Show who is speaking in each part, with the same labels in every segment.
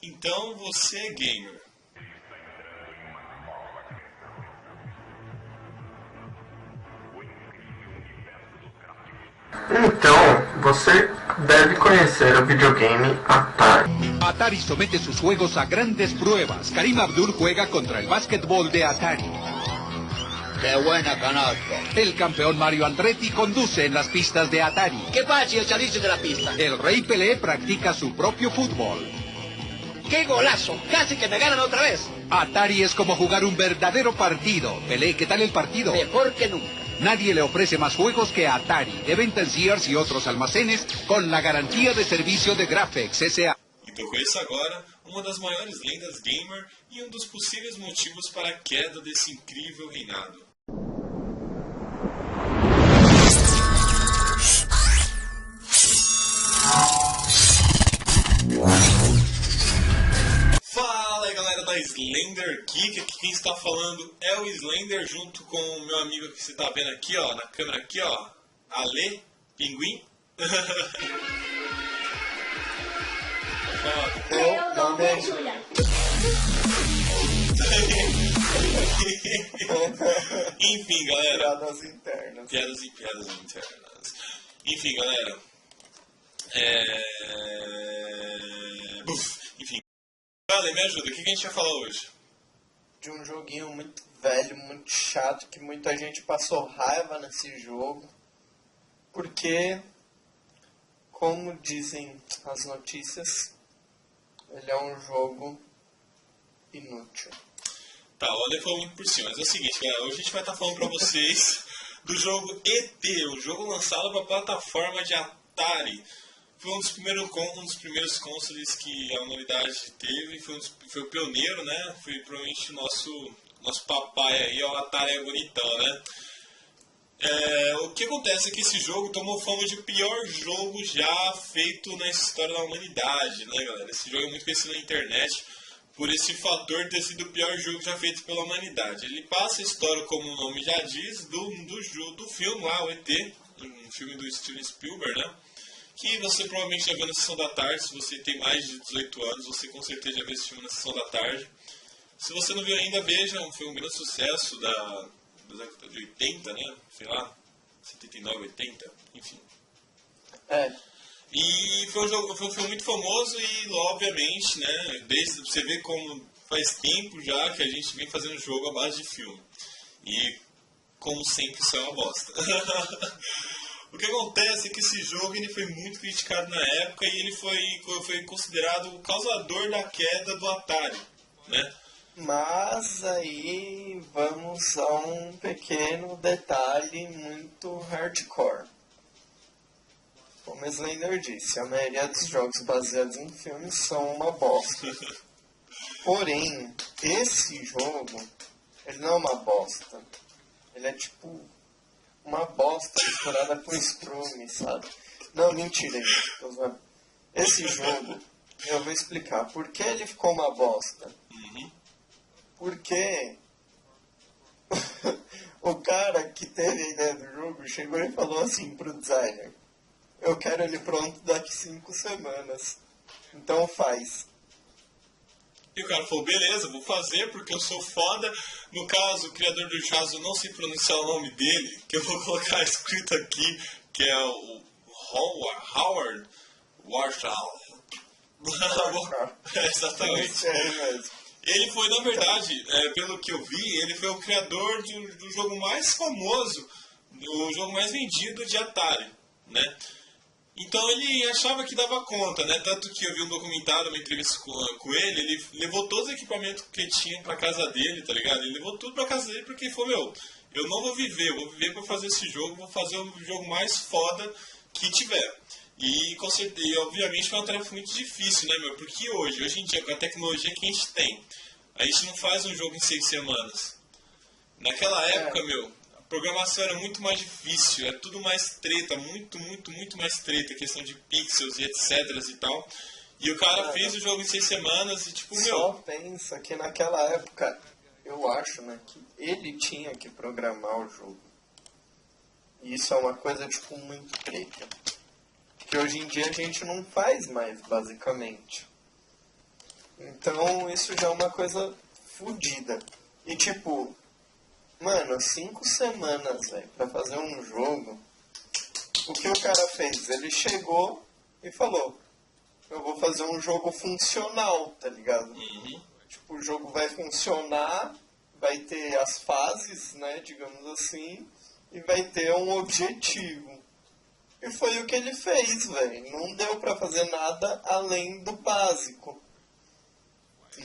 Speaker 1: Então você é gamer.
Speaker 2: Então, você deve conhecer o videogame Atari.
Speaker 3: Atari somete sus juegos a grandes pruebas. Karim Abdul juega contra el básquetbol de Atari.
Speaker 4: ¡Qué buena canasta!
Speaker 3: El campeón Mario Andretti conduce en las pistas de Atari.
Speaker 4: ¡Qué fácil salirse de la pista!
Speaker 3: El rey Pelé practica su propio fútbol.
Speaker 4: ¡Qué golazo! ¡Casi que me ganan otra vez!
Speaker 3: Atari es como jugar un verdadero partido. Pelé, ¿qué tal el partido?
Speaker 4: Mejor que nunca.
Speaker 3: Nadie le ofrece más juegos que Atari, de venta en Sears y otros almacenes, con la garantía de servicio de Graphics S.A.
Speaker 1: Então conheça agora uma das maiores lendas gamer e um dos possíveis motivos para a queda desse incrível reinado. Fala aí galera da Slender Geek, aqui quem está falando é o Slender junto com o meu amigo que você está vendo aqui ó, na câmera aqui ó, Ale, Pinguim.
Speaker 2: Meu nome é Julia.
Speaker 1: Enfim, galera.
Speaker 2: Piadas internas.
Speaker 1: Piadas internas. Enfim, galera. Enfim. Galera, me ajuda. O que a gente vai falar hoje?
Speaker 2: De um joguinho muito velho, muito chato, que muita gente passou raiva nesse jogo. Porque, como dizem as notícias, ele é um jogo inútil.
Speaker 1: Tá, o Ale falou muito por cima, mas é o seguinte, galera, hoje a gente vai estar falando pra vocês do jogo ET, o jogo lançado para a plataforma de Atari. Foi um dos primeiros consoles que a humanidade teve, foi o pioneiro, né? Foi provavelmente o nosso papai aí, ó, o Atari é bonitão, né? O que acontece é que esse jogo tomou fama de pior jogo já feito na história da humanidade, né, galera? Esse jogo é muito conhecido na internet por esse fator de ter sido o pior jogo já feito pela humanidade. Ele passa a história, como o nome já diz, do filme lá, o ET, um filme do Steven Spielberg, né? Que você provavelmente já viu na sessão da tarde. Se você tem mais de 18 anos, você com certeza já viu esse filme na sessão da tarde. Se você não viu ainda, veja, foi um grande sucesso da década de 80, né? Sei lá, 79, 80, enfim. E foi um filme muito famoso e, obviamente, né, desde você vê como faz tempo já que a gente vem fazendo jogo à base de filme. E, como sempre, isso é uma bosta. O que acontece é que esse jogo ele foi muito criticado na época e ele foi considerado o causador da queda do Atari, né?
Speaker 2: Mas aí vamos a um pequeno detalhe muito hardcore. Como o Slender disse, a maioria dos jogos baseados em filmes são uma bosta. Porém, esse jogo, ele não é uma bosta. Ele é tipo uma bosta misturada com estrume, sabe? Não, mentira, gente. Tô zoando. Esse jogo, eu vou explicar. Por que ele ficou uma bosta? Porque o cara que teve a ideia do jogo chegou e falou assim pro designer: eu quero ele pronto daqui 5 semanas. Então faz.
Speaker 1: E o cara falou, beleza, vou fazer porque eu sou foda. No caso, o criador do Jazz, eu não sei pronunciar o nome dele, que eu vou colocar escrito aqui, que é o Howard Warshall. Exatamente. Ele foi, na verdade, pelo que eu vi, ele foi o criador do jogo mais famoso, do jogo mais vendido de Atari, né? Então ele achava que dava conta, né? Tanto que eu vi um documentário, uma entrevista com ele levou todos os equipamentos que ele tinha pra casa dele, tá ligado? Ele levou tudo pra casa dele porque ele falou, eu não vou viver, eu vou viver pra fazer esse jogo, vou fazer o jogo mais foda que tiver. E com certeza, obviamente foi uma tarefa muito difícil, né, Porque hoje em dia, com a tecnologia que a gente não faz um jogo em 6 semanas. Naquela época, a programação era muito mais difícil, é tudo mais treta, muito mais treta, questão de pixels e etc e tal. E o cara fez o jogo em 6 semanas e tipo,
Speaker 2: Só pensa que naquela época, eu acho, né, que ele tinha que programar o jogo. E isso é uma coisa, tipo, muito treta. Que hoje em dia a gente não faz mais, basicamente. Então isso já é uma coisa fodida. E tipo, mano, 5 semanas, velho, pra fazer um jogo. O que o cara fez? Ele chegou e falou: eu vou fazer um jogo funcional, tá ligado? Tipo, o jogo vai funcionar, vai ter as fases, né, digamos assim, e vai ter um objetivo. E foi o que ele fez, velho. Não deu pra fazer nada além do básico.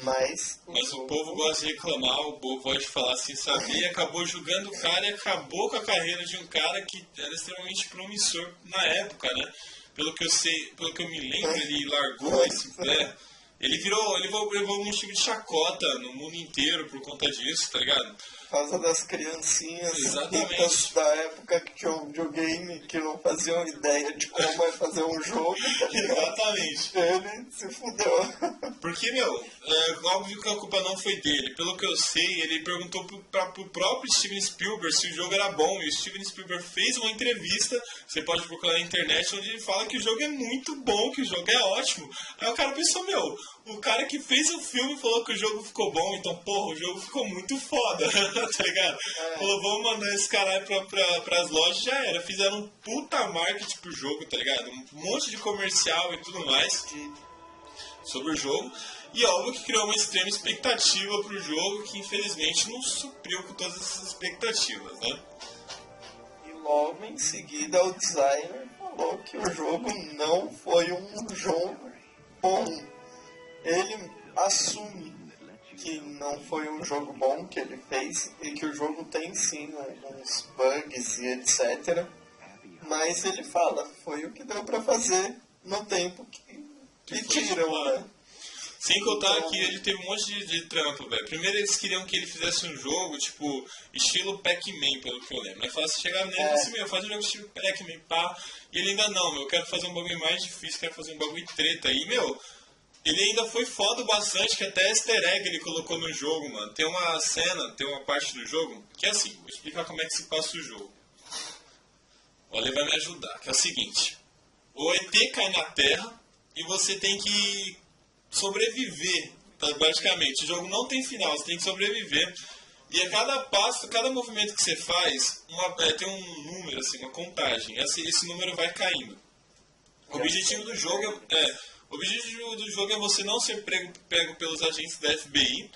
Speaker 2: Mas
Speaker 1: o povo gosta de reclamar, o povo gosta de falar assim, sabia, e acabou julgando o cara e acabou com a carreira de um cara que era extremamente promissor na época, né? Pelo que eu sei, pelo que eu me lembro, ele largou esse pé. Ele levou um tipo de chacota no mundo inteiro por conta disso, tá ligado?
Speaker 2: Por causa das criancinhas
Speaker 1: Exatamente.
Speaker 2: ricas da época que tinham videogame, que não faziam ideia de como é fazer um jogo, tá ligado?
Speaker 1: Exatamente.
Speaker 2: Ele se fudeu.
Speaker 1: Porque, óbvio que a culpa não foi dele. Pelo que eu sei, ele perguntou pro próprio Steven Spielberg se o jogo era bom. E o Steven Spielberg fez uma entrevista, você pode procurar na internet, onde ele fala que o jogo é muito bom, que o jogo é ótimo. Aí o cara pensou, o cara que fez o filme falou que o jogo ficou bom, então, porra, o jogo ficou muito foda, tá ligado? Falou, vamos mandar esse caralho pras lojas, já era. Fizeram um puta marketing pro jogo, tá ligado? Um monte de comercial e tudo mais sobre o jogo. E óbvio que criou uma extrema expectativa pro jogo, que infelizmente não supriu com todas essas expectativas, né?
Speaker 2: E logo em seguida o designer falou que o jogo não foi um jogo bom. Ele assume que não foi um jogo bom que ele fez e que o jogo tem sim alguns bugs e etc. Mas ele fala, foi o que deu pra fazer no tempo que tiram, né?
Speaker 1: Sem contar que ele teve um monte de trampo, velho. Primeiro eles queriam que ele fizesse um jogo, tipo, estilo Pac-Man, pelo que eu lembro. Aí falaram, chegaram nele e falaram assim, faz um jogo estilo Pac-Man, pá. E ele ainda não, eu quero fazer um bagulho mais difícil, quero fazer um bagulho treta. E, ele ainda foi foda bastante, que até easter egg ele colocou no jogo, mano. Tem uma cena, tem uma parte do jogo, que é assim, vou explicar como é que se passa o jogo. Olha, ele vai me ajudar, que é o seguinte. O ET cai na Terra e você tem que sobreviver, tá, basicamente. O jogo não tem final, você tem que sobreviver. E a cada passo, cada movimento que você faz, tem um número, assim, uma contagem. Esse número vai caindo. O objetivo do jogo é você não ser pego pelos agentes da FBI.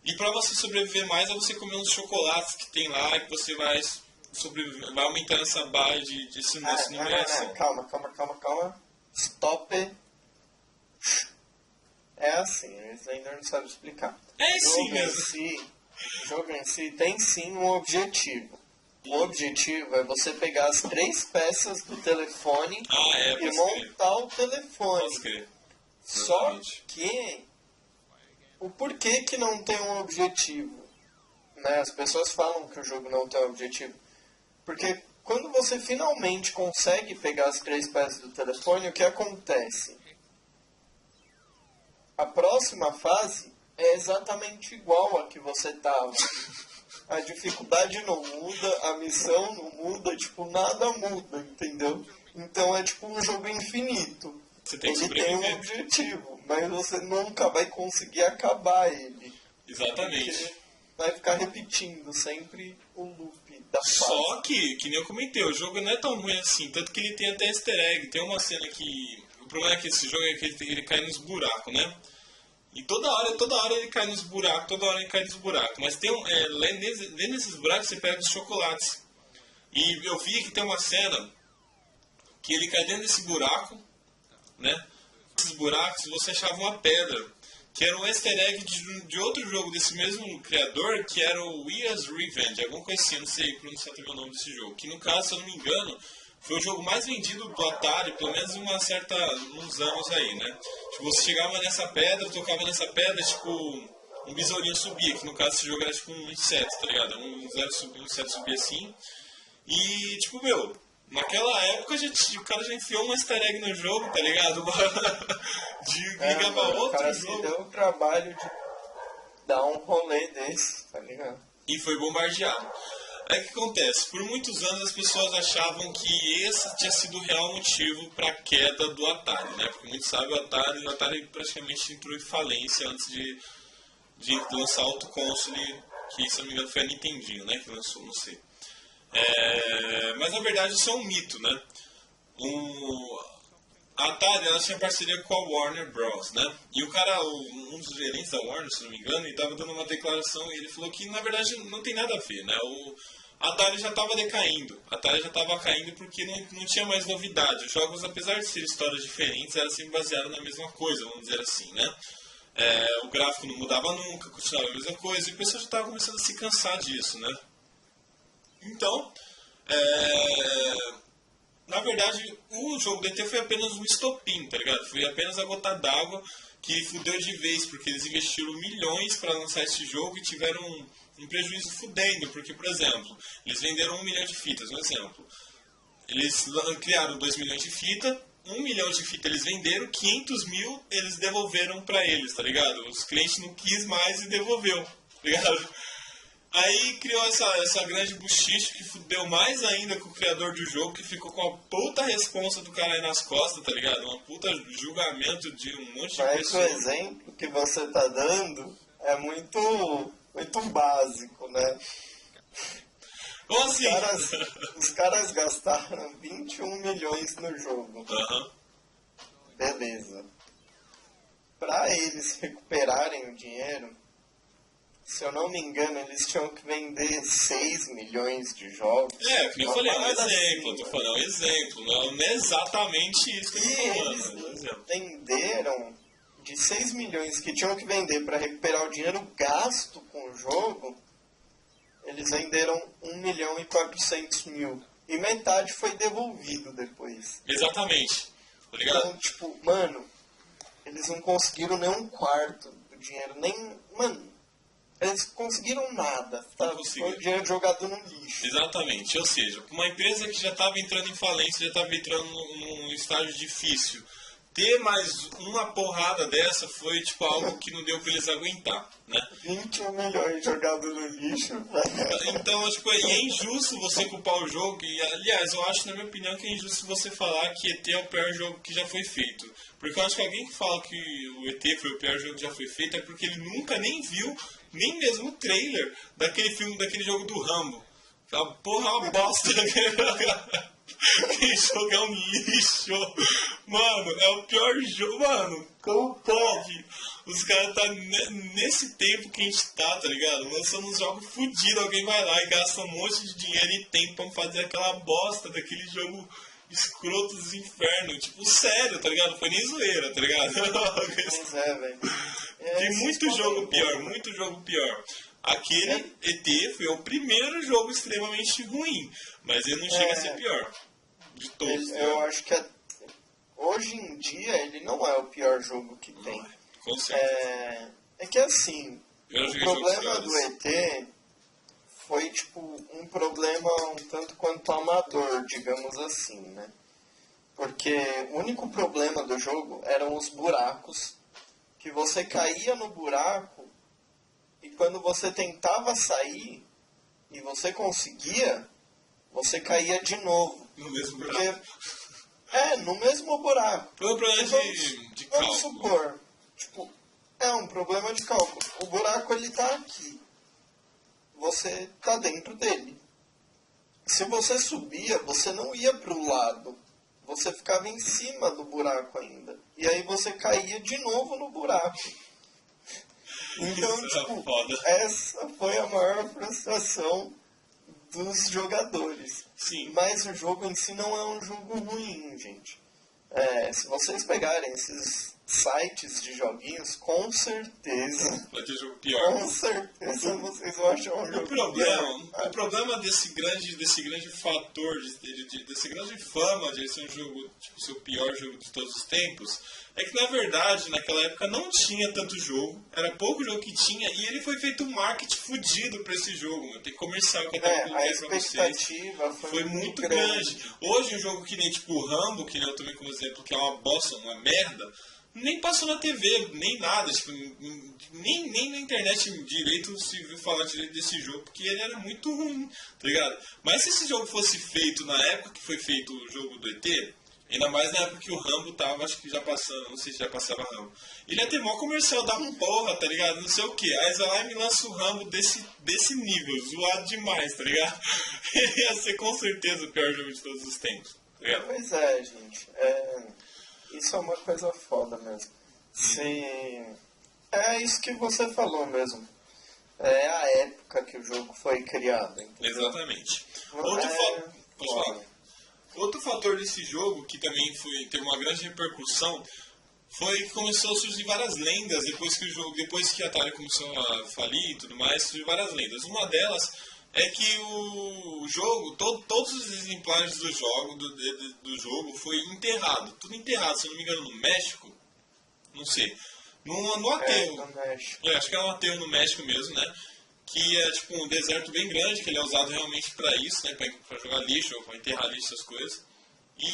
Speaker 1: E para você sobreviver mais é você comer uns chocolates que tem lá, que você vai sobreviver, vai aumentando essa barra de numeração.
Speaker 2: Calma. Stop. É assim, eles ainda não sabem explicar.
Speaker 1: É assim mesmo.
Speaker 2: O jogo em si tem sim um objetivo. O objetivo é você pegar as 3 peças do telefone e montar o telefone.
Speaker 1: Posso crer.
Speaker 2: Só que o porquê que não tem um objetivo? Né? As pessoas falam que o jogo não tem um objetivo. Porque quando você finalmente consegue pegar as 3 peças do telefone, o que acontece? A próxima fase é exatamente igual a que você estava. A dificuldade não muda, a missão não muda, tipo, nada muda, entendeu? Então é tipo um jogo infinito.
Speaker 1: Você tem que
Speaker 2: ele tem um objetivo, mas você nunca vai conseguir acabar ele.
Speaker 1: Exatamente.
Speaker 2: Vai ficar repetindo sempre o loop da fase.
Speaker 1: Só que nem eu comentei, o jogo não é tão ruim assim, tanto que ele tem até easter egg. Tem uma cena que... O problema é que esse jogo é que ele cai nos buracos, né? E toda hora ele cai nos buracos, Mas tem dentro desses buracos você pega os chocolates. E eu vi que tem uma cena que ele cai dentro desse buraco, né? Esses buracos você achava uma pedra, que era um easter egg de outro jogo desse mesmo criador, que era o Ya's Revenge, alguma coisa assim, não sei pronunciar também o nome desse jogo. Que no caso, se eu não me engano, foi o jogo mais vendido do Atari, pelo menos uns anos aí, né? Tipo, você chegava nessa pedra, tocava nessa pedra, tipo, um besourinho subia, que no caso esse jogo era tipo um inseto, tá ligado? Um inseto subia assim. E, tipo, naquela época o cara já enfiou um easter egg no jogo, tá ligado? De ligar pra outro
Speaker 2: o cara
Speaker 1: jogo.
Speaker 2: se deu o trabalho de dar um rolê desse, tá ligado?
Speaker 1: E foi bombardeado. Aí o que acontece? Por muitos anos as pessoas achavam que esse tinha sido o real motivo para a queda do Atari, né? Porque muitos sabem, o Atari praticamente entrou em falência antes de lançar outro console, que se não me engano foi a Nintendinho, né? Que lançou, não sei. Mas na verdade isso é um mito, né? A Atari, ela tinha parceria com a Warner Bros, né? E o cara, um dos gerentes da Warner, se não me engano, ele estava dando uma declaração e ele falou que na verdade não tem nada a ver, né? A Atari já estava decaindo. A Atari já estava caindo porque não tinha mais novidade. Os jogos, apesar de serem histórias diferentes, eram sempre baseados na mesma coisa, vamos dizer assim, né? O gráfico não mudava nunca, continuava a mesma coisa, e o pessoal já estava começando a se cansar disso, né? Então, na verdade, o jogo do ET foi apenas um estopim, tá ligado? Foi apenas a gota d'água que fudeu de vez, porque eles investiram milhões para lançar esse jogo e tiveram um prejuízo fudendo, porque, por exemplo, eles venderam 1 milhão de fitas, um exemplo. Eles criaram 2 milhões de fitas, 1 milhão de fitas eles venderam, 500 mil eles devolveram para eles, tá ligado? Os clientes não quis mais e devolveu, tá ligado? Aí criou essa grande buchiche que fudeu mais ainda com o criador do jogo, que ficou com a puta responsa do cara aí nas costas, tá ligado? Uma puta julgamento de um monte de pessoas.
Speaker 2: Mas o exemplo que você tá dando é muito básico, né?
Speaker 1: Como assim?
Speaker 2: Os caras gastaram 21 milhões no jogo.
Speaker 1: Uhum.
Speaker 2: Beleza. Pra eles recuperarem o dinheiro, se eu não me engano, eles tinham que vender 6 milhões de jogos.
Speaker 1: Que eu falei, é um exemplo, eu tô falando, é um exemplo, não é exatamente isso que eu tô falando.
Speaker 2: Eles
Speaker 1: é um exemplo.
Speaker 2: venderam de 6 milhões que tinham que vender para recuperar o dinheiro gasto com o jogo, eles venderam 1 milhão e 400 mil. E metade foi devolvido depois.
Speaker 1: Exatamente, tá ligado?
Speaker 2: Então, tipo, mano, eles não conseguiram nem um quarto do dinheiro, nem... Mano, eles conseguiram nada, tá? Foi o dinheiro jogado no lixo.
Speaker 1: Exatamente, ou seja, uma empresa que já estava entrando em falência, já estava entrando num estágio difícil, ter mais uma porrada dessa foi tipo algo que não deu pra eles aguentar, né?
Speaker 2: 21 milhões jogados no lixo, velho.
Speaker 1: Então, tipo, e é injusto você culpar o jogo, e aliás, eu acho, na minha opinião, que é injusto você falar que ET é o pior jogo que já foi feito. Porque eu acho que alguém que fala que o ET foi o pior jogo que já foi feito é porque ele nunca nem viu nem mesmo o trailer daquele filme, daquele jogo do Rambo. Aquela porra é uma bosta. Aquele jogo é um lixo. Mano, é o pior jogo. Mano, como pode? Os caras tá nesse tempo que a gente tá ligado? Lançando uns jogos fodidos. Alguém vai lá e gasta um monte de dinheiro e tempo pra fazer aquela bosta daquele jogo escroto dos infernos. Tipo, sério, tá ligado? Não foi nem zoeira, tá ligado?
Speaker 2: Pois é, velho.
Speaker 1: Tem muito jogo pior, muito jogo pior. Aquele ET foi o primeiro jogo extremamente ruim, mas ele não chega a ser pior de todos.
Speaker 2: Eu acho que hoje em dia ele não é o pior jogo que tem.
Speaker 1: Com certeza.
Speaker 2: É que assim, o problema do ET foi tipo um problema um tanto quanto amador, digamos assim, né? Porque o único problema do jogo eram os buracos, que você caía no buraco e quando você tentava sair e você conseguia, você caía de novo.
Speaker 1: No mesmo buraco.
Speaker 2: No mesmo buraco.
Speaker 1: Foi um problema de cálculo.
Speaker 2: Vamos supor, tipo, é um problema de cálculo. O buraco ele tá aqui. Você tá dentro dele. Se você subia, você não ia pro lado. Você ficava em cima do buraco ainda. E aí você caía de novo no buraco. Então, essa foi a maior frustração dos jogadores.
Speaker 1: Sim.
Speaker 2: Mas o jogo em si não é um jogo ruim, gente. Se vocês pegarem esses sites de joguinhos, com certeza...
Speaker 1: Vai ter jogo pior.
Speaker 2: Com certeza vocês vão achar um jogo pior.
Speaker 1: O problema desse grande fator, desse grande fama de ser um jogo, tipo, ser o pior jogo de todos os tempos, é que na verdade, naquela época não tinha tanto jogo, era pouco jogo que tinha, e ele foi feito um marketing fudido pra esse jogo, mano. Tem comercial que eu tava colocando pra vocês.
Speaker 2: A expectativa foi muito grande.
Speaker 1: Hoje um jogo que nem tipo o Rambo, que nem eu tomei como exemplo, que é uma bosta, uma merda, nem passou na TV, nem nada, tipo, nem na internet direito se viu falar direito desse jogo, porque ele era muito ruim, tá ligado? Mas se esse jogo fosse feito na época que foi feito o jogo do ET, ainda mais na época que o Rambo tava, acho que já passando, não sei se já passava Rambo, ele ia ter maior comercial da porra, tá ligado? Não sei o que. Aí vai lá e me lança o Rambo desse nível, zoado demais, tá ligado? Ele ia ser com certeza o pior jogo de todos os tempos, tá ligado?
Speaker 2: Pois é, gente. Isso é uma coisa foda mesmo. É isso que você falou mesmo. É a época que o jogo foi criado. Entendeu?
Speaker 1: Exatamente. Pode falar. Outro fator desse jogo, que também teve uma grande repercussão, foi que começou a surgir várias lendas depois que a Atari começou a falir e tudo mais, surgiu várias lendas. Uma delas é que o jogo, todos os exemplares do jogo foi enterrado. Tudo enterrado, se eu não me engano, no México. Não sei. No aterro.
Speaker 2: No México.
Speaker 1: Acho que é um aterro no México mesmo, né? Que é tipo um deserto bem grande, que ele é usado realmente para isso, né? Pra jogar lixo, ou pra enterrar lixo, essas coisas. E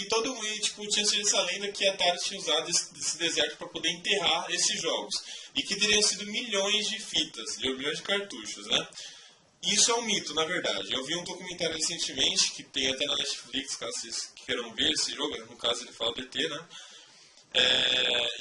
Speaker 1: tipo, tinha sido essa lenda que a Atari tinha usado esse deserto para poder enterrar esses jogos. E que teriam sido milhões de fitas, milhões de cartuchos, né? Isso é um mito, na verdade. Eu vi um documentário recentemente, que tem até na Netflix, caso vocês queiram ver esse jogo, no caso ele fala do ET, né?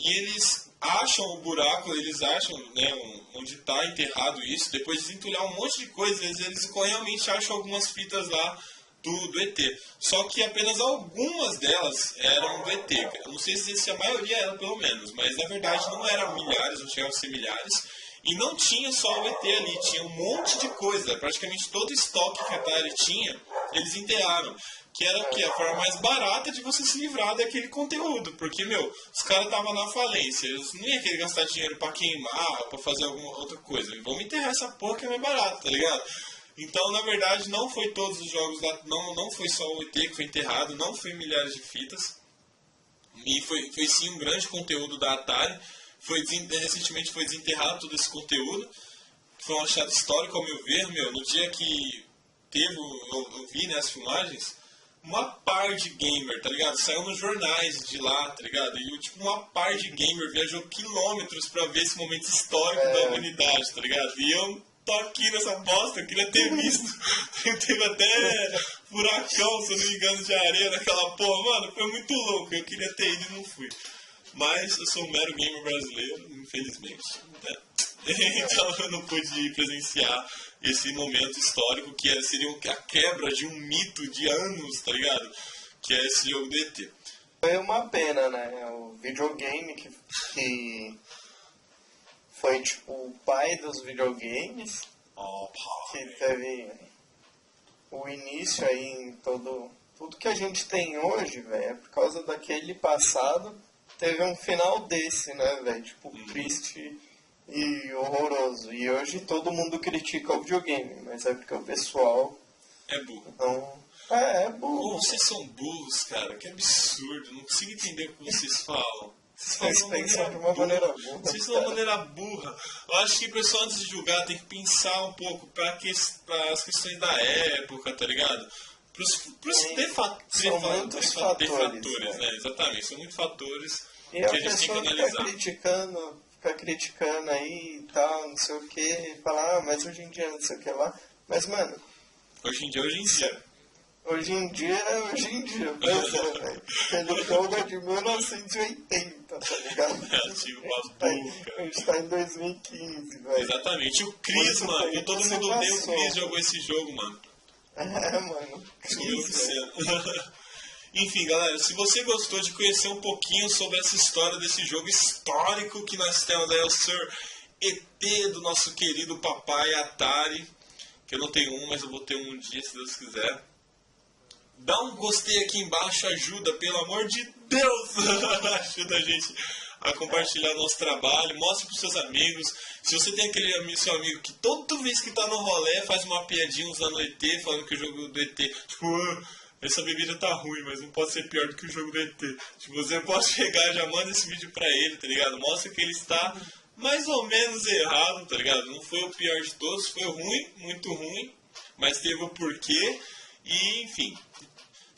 Speaker 1: E eles acham o buraco, eles acham, né, onde está enterrado isso, depois de desentulhar um monte de coisas, eles realmente acham algumas fitas lá do ET. Só que apenas algumas delas eram do ET. Eu não sei se a maioria era, pelo menos, mas na verdade não eram milhares, não chegavam a ser milhares. E não tinha só o ET ali, tinha um monte de coisa. Praticamente todo o estoque que a Atari tinha, eles enterraram. Que era a forma mais barata de você se livrar daquele conteúdo. Porque, os caras estavam na falência. Eles não iam querer gastar dinheiro pra queimar, pra fazer alguma outra coisa. Vamos enterrar essa porra que é mais barata, tá ligado? Então, na verdade, não foi todos os jogos lá, não foi só o ET que foi enterrado, não foi milhares de fitas. E foi sim um grande conteúdo da Atari. Recentemente foi desenterrado todo esse conteúdo. Foi um achado histórico, ao meu ver, no dia que eu vi, né, as filmagens, uma par de gamer, tá ligado? Saiu nos jornais de lá, tá ligado? E uma par de gamer viajou quilômetros pra ver esse momento histórico da humanidade, tá ligado? E eu tô aqui nessa bosta, eu queria ter visto. Teve até furacão, se eu não me engano, de areia naquela porra. Mano, foi muito louco. Eu queria ter ido e não fui. Mas eu sou um mero gamer brasileiro, infelizmente. Né? Então eu não pude presenciar esse momento histórico que seria a quebra de um mito de anos, tá ligado? Que é esse jogo do ET.
Speaker 2: Foi uma pena, né? O videogame que foi tipo o pai dos videogames, que teve o início aí em tudo que a gente tem hoje, velho, é por causa daquele passado, teve um final desse, né, velho? Tipo, triste e horroroso. E hoje todo mundo critica o videogame, mas é porque o pessoal
Speaker 1: é burro.
Speaker 2: Não... É burro.
Speaker 1: Vocês são burros, cara. Que absurdo. Não consigo entender o que vocês falam.
Speaker 2: Vocês pensam de uma maneira burra.
Speaker 1: Vocês são de uma maneira burra. Eu acho que o pessoal, antes de julgar, tem que pensar um pouco para as questões da época, tá ligado? Pros fatores, né? Exatamente. São muitos fatores
Speaker 2: e
Speaker 1: que a gente tem que analisar.
Speaker 2: Fica criticando aí e tal, não sei o que, falar, mas hoje em dia não sei o que lá. Mas, mano...
Speaker 1: Hoje em dia.
Speaker 2: Hoje em dia, pois é, velho. Aquele jogo é de 1980, tá ligado? A gente tá em 2015, velho.
Speaker 1: Exatamente. O Chris, mano, e todo mundo odeia o Chris jogou esse jogo, mano.
Speaker 2: Mano.
Speaker 1: Enfim, galera, se você gostou de conhecer um pouquinho sobre essa história desse jogo histórico que nós temos aí, o Sr. ET do nosso querido papai Atari, que eu não tenho um, mas eu vou ter um dia, se Deus quiser. Dá um gostei aqui embaixo, ajuda, pelo amor de Deus! Ajuda a gente a compartilhar nosso trabalho, mostre para os seus amigos. Se você tem aquele seu amigo que toda vez que tá no rolê faz uma piadinha usando o ET, falando que o jogo do ET, tipo, essa bebida tá ruim, mas não pode ser pior do que o jogo do ET. Tipo, você pode chegar, já manda esse vídeo pra ele, tá ligado? Mostra que ele está mais ou menos errado, tá ligado? Não foi o pior de todos, foi ruim, muito ruim, mas teve o porquê. E, enfim,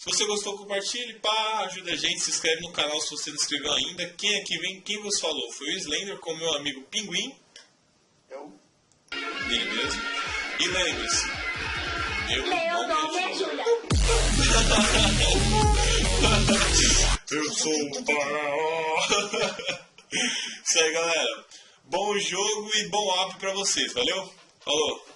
Speaker 1: Se você gostou, compartilhe, pá, ajuda a gente, se inscreve no canal se você não se inscreveu ainda. Quem aqui vem, quem vos falou? Foi o Slender com o meu amigo Pinguim. Ele mesmo. E lembre-se, eu não me ajuda. Eu sou o faraó. Isso aí, galera. Bom jogo e bom app pra vocês. Valeu? Falou.